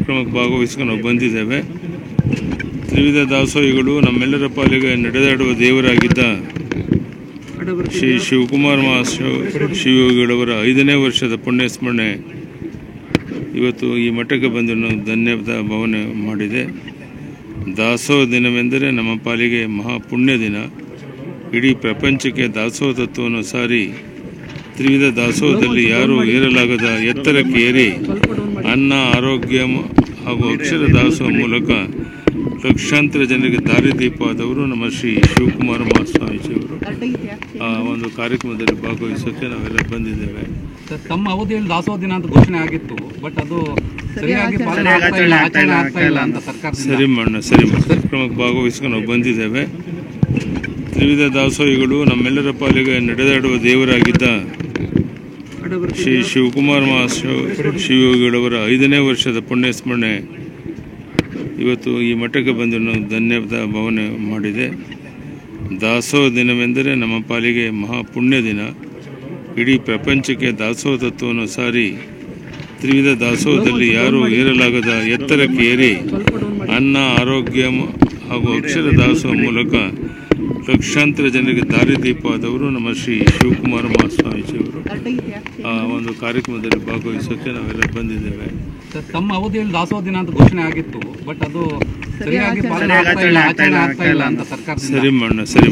ಕಾರ್ಯಕ್ರಮಕ್ಕೆ ಭಾಗವಹಿಸಿಕೊಂಡು ನಾವು ಬಂದಿದ್ದೇವೆ. ತ್ರಿವಿಧ ದಾಸೋಹಿಗಳು ನಮ್ಮೆಲ್ಲರ ಪಾಲಿಗೆ ನಡೆದಾಡುವ ದೇವರಾಗಿದ್ದ ಶ್ರೀ ಶಿವಕುಮಾರ ಶಿವಯೋಗಿಗಳವರ 5ನೇ ವರ್ಷದ ಪುಣ್ಯ ಸ್ಮರಣೆ ಇವತ್ತು ಈ ಮಠಕ್ಕೆ ಬಂದು ಧನ್ಯವಾದ ಭಾವನೆ ಮಾಡಿದೆ. ದಾಸೋಹ ದಿನವೆಂದರೆ ನಮ್ಮ ಪಾಲಿಗೆ ಮಹಾಪುಣ್ಯ ದಿನ. ಇಡೀ ಪ್ರಪಂಚಕ್ಕೆ ದಾಸೋಹ ತತ್ವವನ್ನು ಸಾರಿ ತ್ರಿವಿಧ ದಾಸೋಹದಲ್ಲಿ ಯಾರೂ ಏರಲಾಗದ ಎತ್ತರಕ್ಕೆ ಏರಿ ಅನ್ನ, ಆರೋಗ್ಯ ಹಾಗೂ ಅಕ್ಷರ ದಾಸೋಹ ಮೂಲಕ ಲಕ್ಷಾಂತರ ಜನರಿಗೆ ದಾರಿದೀಪವಾದವರು ನಮ್ಮ ಶ್ರೀ ಶಿವಕುಮಾರ ಮಹಾಸ್ವಾಮೀಜಿಯವರು. ಆ ಒಂದು ಕಾರ್ಯಕ್ರಮದಲ್ಲಿ ಭಾಗವಹಿಸೋಕ್ಕೆ ನಾವೆಲ್ಲ ಬಂದಿದ್ದೇವೆ. ತಮ್ಮ ಅವಧಿಯಲ್ಲಿ ದಾಸೋಹ ದಿನ ಅಂತ ಘೋಷಣೆ ಆಗಿತ್ತು, ಬಟ್ ಅದು ಸರಿಯಾಗಿ ಪಾಲನೆ ಆಗ್ತಾ ಇಲ್ಲ ಅಂತ ಸರ್ಕಾರ ಸರಿ ಕಾರ್ಯಕ್ರಮಕ್ಕೆ ಭಾಗವಹಿಸಿಕೊಂಡು ನಾವು ಬಂದಿದ್ದೇವೆ. ತ್ರಿವಿಧ ದಾಸೋಹಿಗಳು ನಮ್ಮೆಲ್ಲರ ಪಾಲಿಗೆ ನಡೆದಾಡುವ ದೇವರಾಗಿದ್ದ ಶ್ರೀ ಶಿವಕುಮಾರ ಶಿವಯೋಗಿಗಳವರ 5ನೇ ವರ್ಷದ ಪುಣ್ಯ ಸ್ಮರಣೆ ಇವತ್ತು ಈ ಮಠಕ್ಕೆ ಬಂದು ಧನ್ಯವಾದ ಭಾವನೆ ಮಾಡಿದೆ. ದಾಸೋಹ ದಿನವೆಂದರೆ ನಮ್ಮ ಪಾಲಿಗೆ ಮಹಾಪುಣ್ಯ ದಿನ. ಇಡೀ ಪ್ರಪಂಚಕ್ಕೆ ದಾಸೋಹ ತತ್ವವನ್ನು ಸಾರಿ ತ್ರಿವಿಧ ದಾಸೋಹದಲ್ಲಿ ಯಾರೂ ಏರಲಾಗದ ಎತ್ತರಕ್ಕೆ ಏರಿ ಅನ್ನ, ಆರೋಗ್ಯ ಹಾಗೂ ಅಕ್ಷರ ದಾಸೋಹ ಮೂಲಕ ಲಕ್ಷಾಂತರ ಜನರಿಗೆ ದಾರಿದೀಪವಾದವರು ನಮ್ಮ ಶ್ರೀ ಶಿವಕುಮಾರ ಮಹಾಸ್ವಾಮೀಜಿಯವರು. ಆ ಒಂದು ಕಾರ್ಯಕ್ರಮದಲ್ಲಿ ಭಾಗವಹಿಸೋಕ್ಕೆ ನಾವೆಲ್ಲ ಬಂದಿದ್ದೇವೆ. ತಮ್ಮ ಅವಧಿಯಲ್ಲಿ ದಾಸೋಹ ದಿನ ಅಂತ ಘೋಷಣೆ ಆಗಿತ್ತು, ಬಟ್ ಅದು ಸರಿಯಾಗಿ ಪಾಲನೆ ಆಗ್ತಾ ಇಲ್ಲ ಅಂತ ಸರ್ಕಾರ ಸರಿ